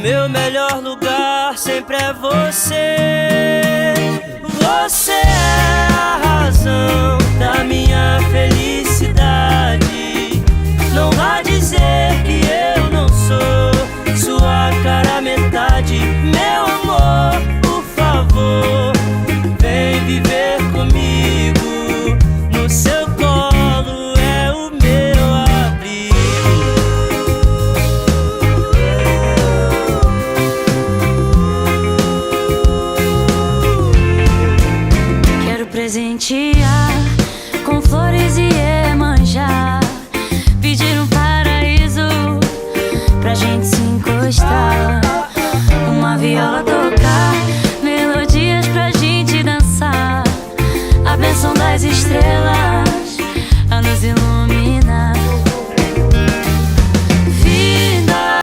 meu melhor lugar sempre é você. Você é a razão da minha felicidade. Não vá dizer que eu não sou sua cara metade. Meu amor, por favor, vem viver comigo. No seu colo é o meu abrigo. Quero presentear com flores e Iemanjá, pedir um paraíso pra gente se encostar.